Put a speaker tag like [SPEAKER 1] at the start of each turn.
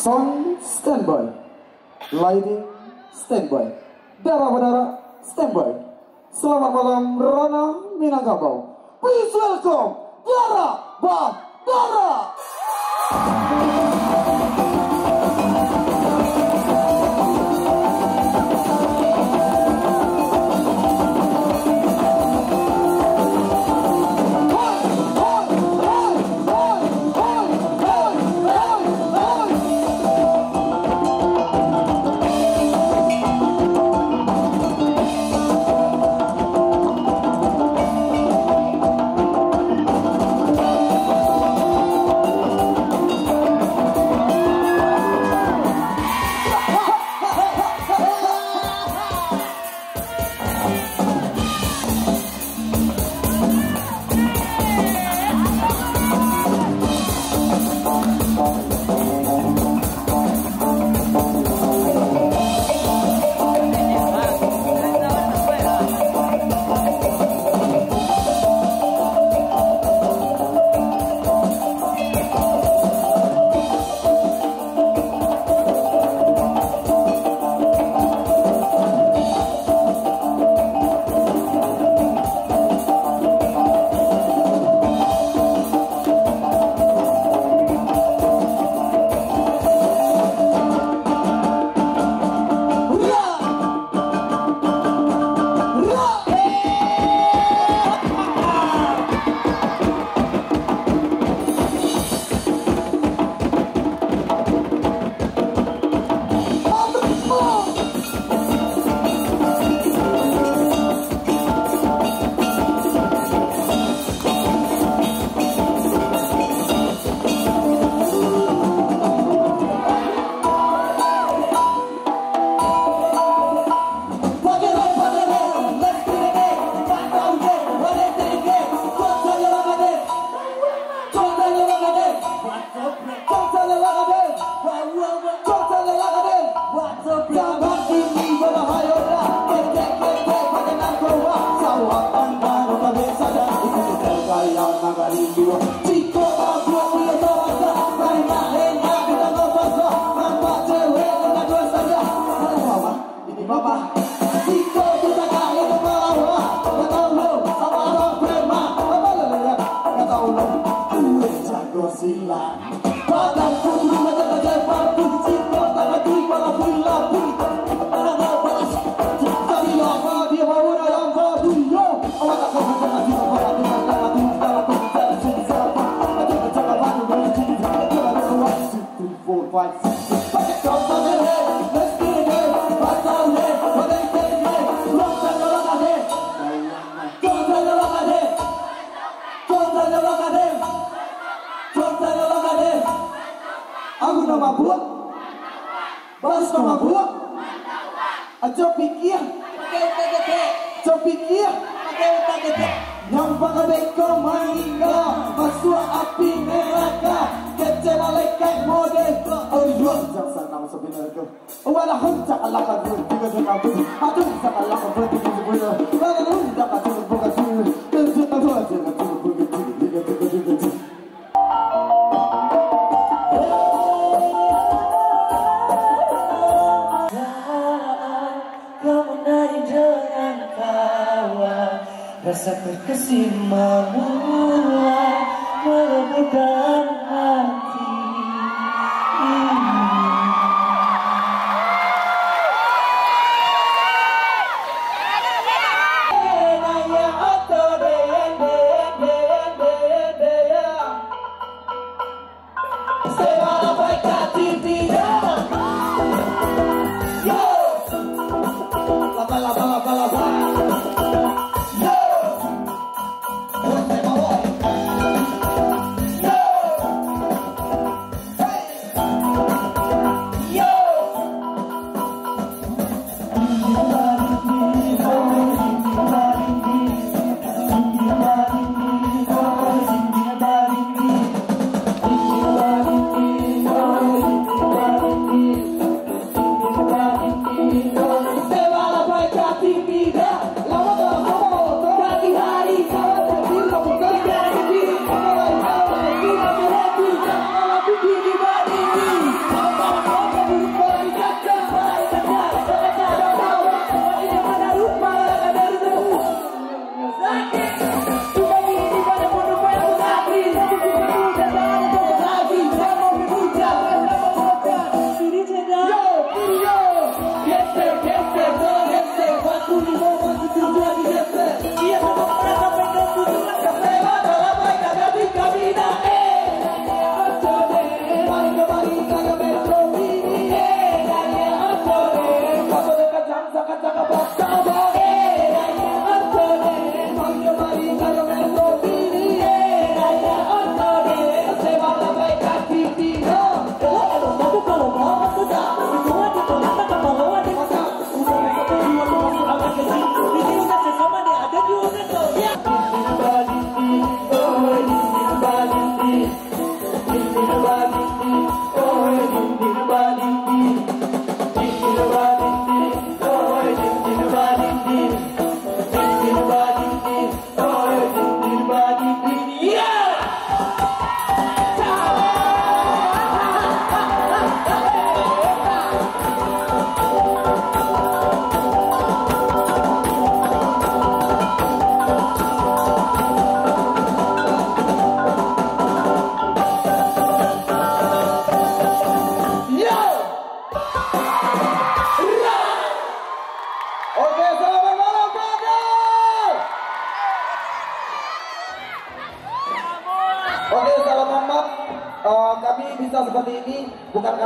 [SPEAKER 1] Sound standby, lighting standby, darah standby. Selamat malam Rana Minangkabau. Please welcome Dara Badara. Aku nama buat, balas nama buat, aja pikir, aja pikir, yang bakal beko mainga, masuk api neraka, kecil lekat model, oh iya, jangan nama sebenarnya, walau hendak alakan pun, juga jangan pun, aduh jangan alakan pun, juga jangan pun, walau hendak akan bukan sini, dan jangan pun, jangan pun,
[SPEAKER 2] rasa terkesima mulai merebut dalam hati ini.
[SPEAKER 1] bukan karena